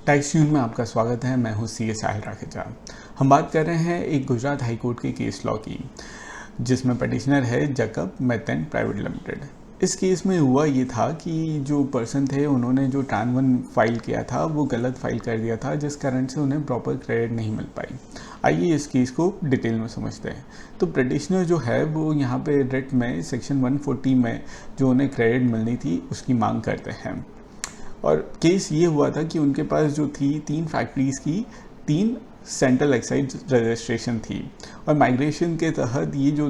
Tax news में आपका स्वागत है। मैं हूं सी एस साहिल राखेजा। हम बात कर रहे हैं एक गुजरात हाई कोर्ट के केस लॉ की, जिसमें पटिशनर है जैकब मैथन प्राइवेट लिमिटेड। इस केस में हुआ ये था कि जो पर्सन थे उन्होंने जो ट्रान 1 फाइल किया था वो गलत फाइल कर दिया था, जिस कारण से उन्हें प्रॉपर क्रेडिट नहीं मिल पाई। आइए इस केस को डिटेल में समझते हैं। तो पटिशनर जो है वो यहाँ पे रिट में सेक्शन 140 में जो उन्हें क्रेडिट मिलनी थी उसकी मांग करते हैं। और केस ये हुआ था कि उनके पास जो थी 3 फैक्ट्रीज़ की 3 सेंट्रल एक्साइज रजिस्ट्रेशन थी, और माइग्रेशन के तहत ये जो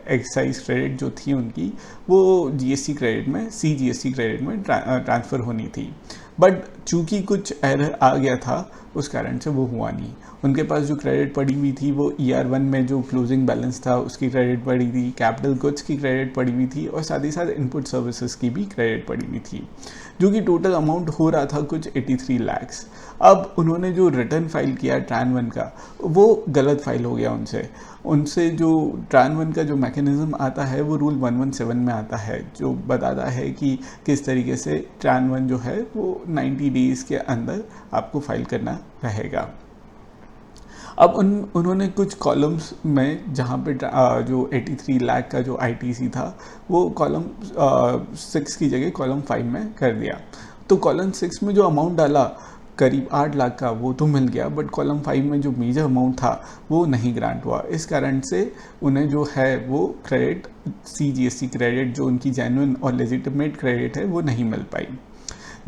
एक्साइज क्रेडिट जो थी उनकी वो जीएसटी क्रेडिट में जीएसटी क्रेडिट में ट्रांसफ़र होनी थी। बट चूंकि कुछ एरर आ गया था उस कारण से वो हुआ नहीं। उनके पास जो क्रेडिट पड़ी हुई थी वो ER1 में जो क्लोजिंग बैलेंस था उसकी क्रेडिट पड़ी थी, कैपिटल गुड्स की क्रेडिट पड़ी हुई थी, और साथ ही साथ इनपुट सर्विसेज की भी क्रेडिट पड़ी हुई थी, जो कि टोटल अमाउंट हो रहा था कुछ 83 लाख्स। अब उन्होंने जो रिटर्न फाइल किया ट्रान 1 का वो गलत फाइल हो गया उनसे जो ट्रान 1 का जो मैकेनिज़्म आता है वो रूल 117 में आता है, जो बताता है कि किस तरीके से ट्रान 1 जो है वो 90 डेज़ के अंदर आपको फाइल करना रहेगा। अब उन्होंने कुछ कॉलम्स में जहाँ पे जो 83 लाख का जो ITC था वो कॉलम 6 की जगह कॉलम 5 में कर दिया। तो कॉलम 6 में जो अमाउंट डाला करीब 8 लाख का वो तो मिल गया, बट कॉलम 5 में जो मेजर अमाउंट था वो नहीं ग्रांट हुआ। इस कारण से उन्हें जो है वो क्रेडिट CGST क्रेडिट जो उनकी जेन्युइन और लेजिटिमेट क्रेडिट है वो नहीं मिल पाई।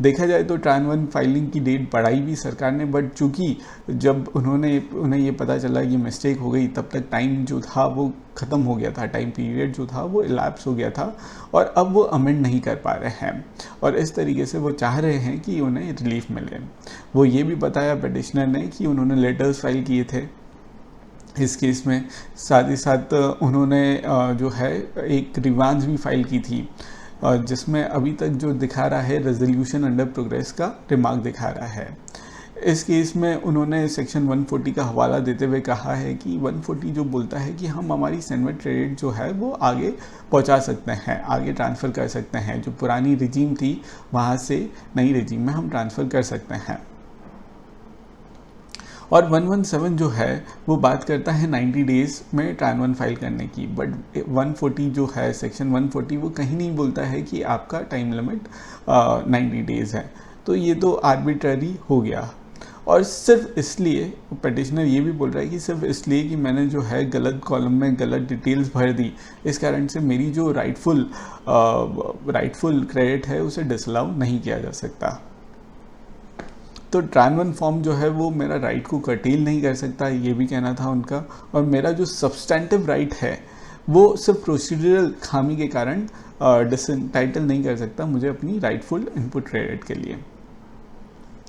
देखा जाए तो ट्रान 1 फाइलिंग की डेट बढ़ाई भी सरकार ने, बट चूँकि जब उन्हें ये पता चला ये मिस्टेक हो गई तब तक टाइम जो था वो ख़त्म हो गया था, टाइम पीरियड जो था वो इलैप्स हो गया था, और अब वो अमेंड नहीं कर पा रहे हैं। और इस तरीके से वो चाह रहे हैं कि उन्हें रिलीफ मिले। वो ये भी बताया पटिशनर ने कि उन्होंने लेटर्स फाइल किए थे इस केस में, साथ ही साथ उन्होंने जो है एक रिवांस भी फाइल की थी, जिसमें अभी तक जो दिखा रहा है रेजोल्यूशन अंडर प्रोग्रेस का रिमार्क दिखा रहा है। इस केस में उन्होंने सेक्शन 140 का हवाला देते हुए कहा है कि 140 जो बोलता है कि हम हमारी सेनवेट क्रेडिट जो है वो आगे पहुंचा सकते हैं, आगे ट्रांसफ़र कर सकते हैं। जो पुरानी रिजीम थी वहाँ से नई रिजीम में हम ट्रांसफ़र कर सकते हैं। और 117 जो है वो बात करता है 90 डेज़ में ट्रान 1 फाइल करने की, बट 140 जो है सेक्शन 140 वो कहीं नहीं बोलता है कि आपका टाइम लिमिट 90 डेज़ है। तो ये तो आर्बिट्ररी हो गया, और सिर्फ इसलिए पटिशनर ये भी बोल रहा है कि सिर्फ इसलिए कि मैंने जो है गलत कॉलम में गलत डिटेल्स भर दी, इस कारण से मेरी जो राइटफुल क्रेडिट है उसे डिसअलाउ नहीं किया जा सकता। तो ट्रान 1 फॉर्म जो है वो मेरा राइट को कर्टेल नहीं कर सकता, ये भी कहना था उनका। और मेरा जो सब्सटेंटिव राइट है वो सिर्फ प्रोसीजरल खामी के कारण डिसएंटाइटल नहीं कर सकता मुझे अपनी राइटफुल इनपुट क्रेडिट के लिए।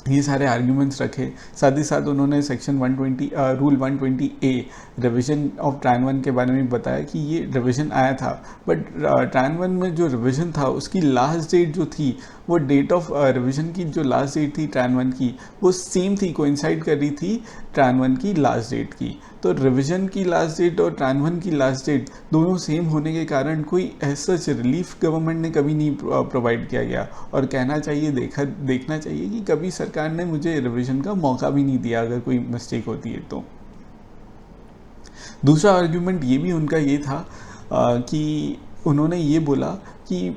ये सारे आर्ग्यूमेंट्स रखे। साथ ही साथ उन्होंने section 120 rule 120A revision of TRAN 1 के बारे में बताया कि ये रिवीजन आया था, बट ट्रान 1 में जो रिवीजन था उसकी लास्ट डेट जो थी वो डेट ऑफ रिवीजन की जो लास्ट डेट थी ट्रान 1 की वो सेम थी, कोइंसाइड कर रही थी ट्रान 1 की लास्ट डेट की। तो रिवीजन की लास्ट डेट और ट्रान 1 की लास्ट डेट दोनों सेम होने के कारण कोई ऐसा रिलीफ गवर्नमेंट ने कभी नहीं प्रोवाइड किया गया, और कहना चाहिए देखना चाहिए कि कभी सरकार ने मुझे रिवीजन का मौका भी नहीं दिया अगर कोई मिस्टेक होती है तो। दूसरा आर्ग्यूमेंट ये भी उनका ये था कि उन्होंने ये बोला कि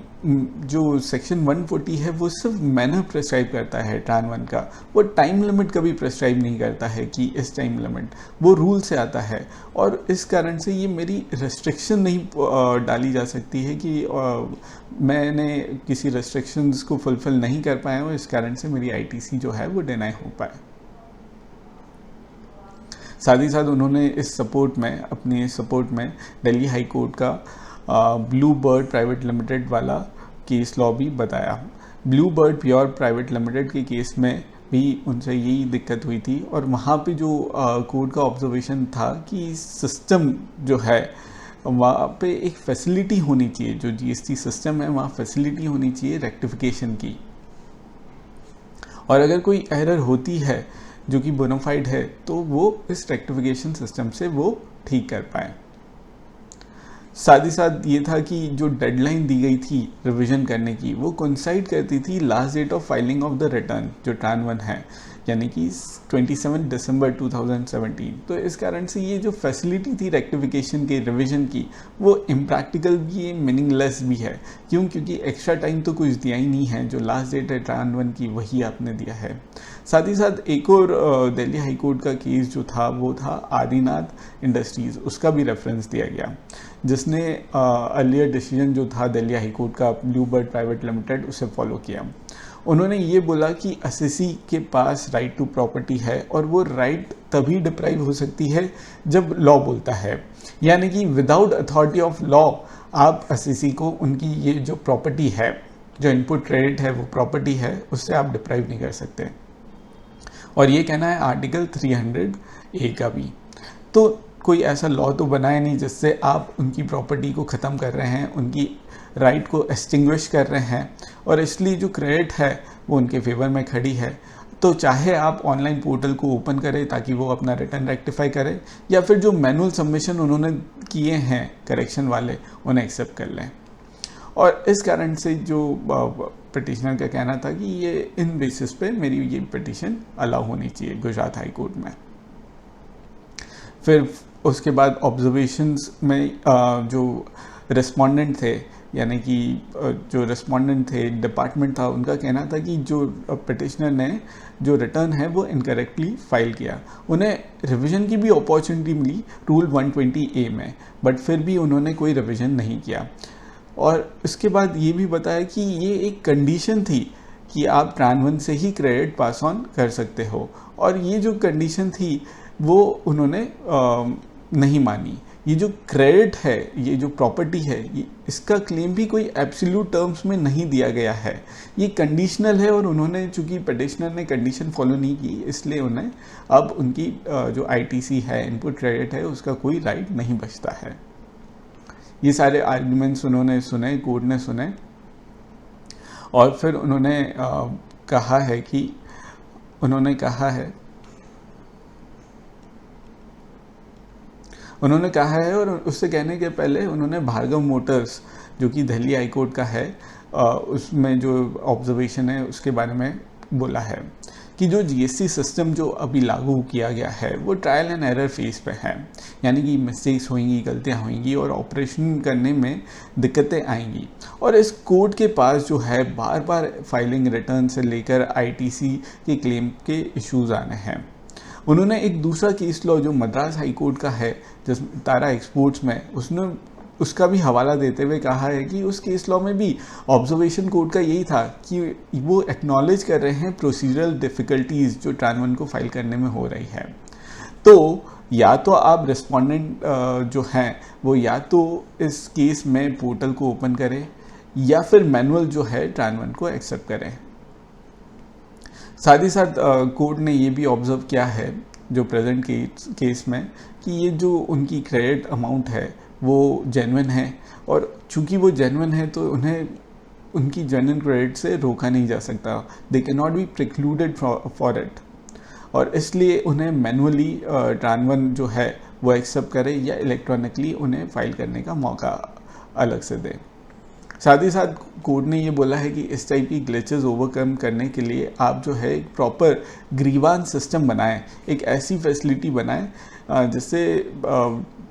जो सेक्शन 140 है वो सिर्फ मैनर प्रेस्क्राइब करता है ट्रान 1 का, वो टाइम लिमिट कभी प्रेस्क्राइब नहीं करता है कि इस टाइम लिमिट, वो रूल से आता है। और इस कारण से ये मेरी रेस्ट्रिक्शन नहीं डाली जा सकती है कि मैंने किसी रेस्ट्रिक्शंस को फुलफिल नहीं कर पाया हूँ, इस कारण से मेरी ITC जो है वो डिनाई हो पाए। साथ ही साथ उन्होंने अपने सपोर्ट में दिल्ली हाई कोर्ट का ब्लू बर्ड प्राइवेट लिमिटेड वाला केस लॉ भी बताया। Blue bird pure private limited के केस में भी उनसे यही दिक्कत हुई थी, और वहाँ पे जो कोर्ट का ऑब्जर्वेशन था कि सिस्टम जो है वहाँ पे एक फैसिलिटी होनी चाहिए, जो GST सिस्टम है वहाँ फैसिलिटी होनी चाहिए रेक्टिफिकेशन की, और अगर कोई एरर होती है जो कि बोनाफाइड है तो वो इस रेक्टिफिकेशन सिस्टम से वो ठीक कर पाए। साथ ही साथ ये था कि जो डेडलाइन दी गई थी रिवीजन करने की वो कोइंसाइड करती थी last date of filing of the return जो ट्रान 1 है, यानी कि 27 दिसंबर 2017। तो इस कारण से ये जो फैसिलिटी थी रेक्टिफिकेशन के रिवीजन की वो इम्प्रैक्टिकल भी है, मीनिंगलेस भी है। क्यों? क्योंकि एक्स्ट्रा टाइम तो कुछ दिया ही नहीं है, जो लास्ट डेट है ट्रान 1 की वही आपने दिया है। साथ ही साथ एक और दिल्ली हाई कोर्ट का केस जो था वो था आदिनाथ इंडस्ट्रीज़, उसका भी रेफरेंस दिया गया, जिसने अर्लियर डिसीजन जो था दिल्ली हाई कोर्ट का ब्लू बर्ड प्राइवेट लिमिटेड उसे फॉलो किया। उन्होंने ये बोला कि असेसी के पास राइट टू प्रॉपर्टी है और वो राइट तभी डिप्राइव हो सकती है जब लॉ बोलता है, यानी कि विदाउट अथॉरिटी ऑफ लॉ आप असेसी को उनकी ये जो प्रॉपर्टी है, जो इनपुट क्रेडिट है वो प्रॉपर्टी है, उससे आप डिप्राइव नहीं कर सकते। और ये कहना है आर्टिकल 300A का भी। तो कोई ऐसा लॉ तो बनाया नहीं जिससे आप उनकी प्रॉपर्टी को ख़त्म कर रहे हैं, उनकी राइट को एक्सटिंग्विश कर रहे हैं, और इसलिए जो क्रेडिट है वो उनके फेवर में खड़ी है। तो चाहे आप ऑनलाइन पोर्टल को ओपन करें ताकि वो अपना रिटर्न रेक्टिफाई करें, या फिर जो मैनुअल सबमिशन उन्होंने किए हैं करेक्शन वाले उन्हें एक्सेप्ट कर लें। और इस कारण से जो पिटिशनर का कहना था कि ये इन बेसिस पे मेरी ये पिटिशन अलाउ होनी चाहिए गुजरात हाई कोर्ट में। फिर उसके बाद ऑब्जर्वेशंस में जो रिस्पोंडेंट थे, यानी कि जो रिस्पोंडेंट थे, डिपार्टमेंट था, उनका कहना था कि जो पिटिशनर ने जो रिटर्न है वो इनकरेक्टली फाइल किया। उन्हें रिवीजन की भी अपॉर्चुनिटी मिली रूल 120A में, बट फिर भी उन्होंने कोई रिवीजन नहीं किया। और इसके बाद ये भी बताया कि ये एक कंडीशन थी कि आप ट्रान 1 से ही क्रेडिट पास ऑन कर सकते हो, और ये जो कंडीशन थी वो उन्होंने नहीं मानी। ये जो क्रेडिट है, ये जो प्रॉपर्टी है, इसका क्लेम भी कोई एब्सोल्यूट टर्म्स में नहीं दिया गया है, ये कंडीशनल है। और उन्होंने, चूंकि पिटिशनर ने कंडीशन फॉलो नहीं की, इसलिए उन्हें अब उनकी जो ITC है, इनपुट क्रेडिट है, उसका कोई राइट नहीं बचता है। ये सारे आर्ग्यूमेंट्स उन्होंने सुने, कोर्ट ने सुने, और फिर उन्होंने कहा है कि उन्होंने कहा है और उससे कहने के पहले उन्होंने भार्गव मोटर्स, जो कि दिल्ली हाई कोर्ट का है, उसमें जो ऑब्जर्वेशन है उसके बारे में बोला है कि जो GST सिस्टम जो अभी लागू किया गया है वो ट्रायल एंड एरर फेज पे है, यानी कि मिस्टेक्स होंगी, गलतियां होंगी और ऑपरेशन करने में दिक्कतें आएंगी। और इस कोर्ट के पास जो है बार बार फाइलिंग रिटर्न से लेकर ITC के क्लेम के इश्यूज आने हैं। उन्होंने एक दूसरा केस लॉ जो मद्रास हाई कोर्ट का है, जिस तारा एक्सपोर्ट्स में, उसका भी हवाला देते हुए कहा है कि उस केस लॉ में भी ऑब्जर्वेशन कोर्ट का यही था कि वो एक्नॉलेज कर रहे हैं प्रोसीजरल डिफ़िकल्टीज़ जो ट्रान 1 को फाइल करने में हो रही है। तो या तो आप रिस्पोंडेंट जो हैं वो या तो इस केस में पोर्टल को ओपन करें, या फिर मैनुअल जो है ट्रान 1 को एक्सेप्ट करें। साथ ही साथ कोर्ट ने ये भी ऑब्जर्व किया है जो प्रेजेंट केस में कि ये जो उनकी क्रेडिट अमाउंट है वो जेन्युइन है, और चूंकि वो जेन्युइन है तो उन्हें उनकी जेन्युइन क्रेडिट से रोका नहीं जा सकता, they can not be precluded for it. और इसलिए उन्हें मैनुअली ट्रान 1 जो है वो एक्सेप्ट करें या इलेक्ट्रॉनिकली उन्हें फाइल करने का मौका अलग से दें। साथ ही साथ कोर्ट ने ये बोला है कि इस टाइप की ग्लिचेस ओवरकम करने के लिए आप जो है एक प्रॉपर ग्रीवांस सिस्टम बनाएं, एक ऐसी फैसिलिटी बनाएं जिससे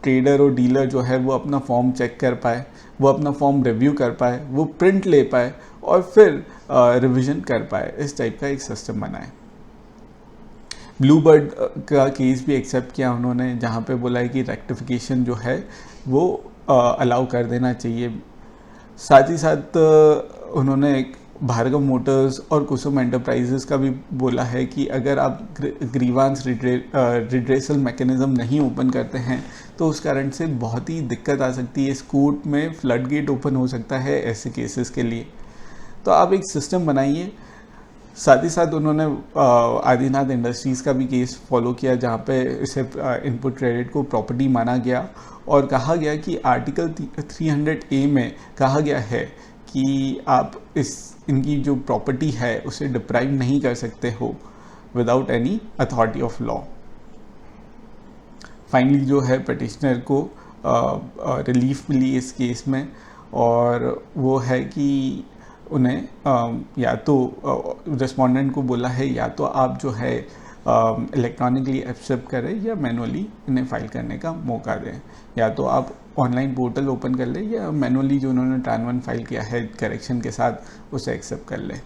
ट्रेडर और डीलर जो है वो अपना फॉर्म चेक कर पाए, वो अपना फॉर्म रिव्यू कर पाए, वो प्रिंट ले पाए और फिर रिवीजन कर पाए। इस टाइप का एक सिस्टम बनाएं। ब्लू बर्ड का केस भी एक्सेप्ट किया उन्होंने, जहाँ पे बोला है कि रेक्टिफिकेशन जो है वो अलाउ कर देना चाहिए। साथ ही साथ उन्होंने भार्गव मोटर्स और कुसुम एंटरप्राइजेस का भी बोला है कि अगर आप ग्रीवांस रिड्रेसल मैकेनिज्म नहीं ओपन करते हैं तो उस कारण से बहुत ही दिक्कत आ सकती है, इस कोर्ट में फ्लड गेट ओपन हो सकता है ऐसे केसेस के लिए। तो आप एक सिस्टम बनाइए। साथ ही साथ उन्होंने आदिनाथ इंडस्ट्रीज़ का भी केस फॉलो किया, जहाँ पे इसे इनपुट क्रेडिट को प्रॉपर्टी माना गया और कहा गया कि आर्टिकल 300A में कहा गया है कि आप इनकी जो प्रॉपर्टी है उसे डिप्राइव नहीं कर सकते हो without any authority of law. Finally जो है पिटिशनर को रिलीफ मिली इस केस में, और वो है कि उन्हें या तो रिस्पोंडेंट को बोला है या तो आप जो है इलेक्ट्रॉनिकली एक्सेप्ट करें या मैनुअली इन्हें फाइल करने का मौका दें। या तो आप ऑनलाइन पोर्टल ओपन कर लें या मैनुअली जो उन्होंने ट्रान 1 फाइल किया है करेक्शन के साथ उसे एक्सेप्ट कर लें।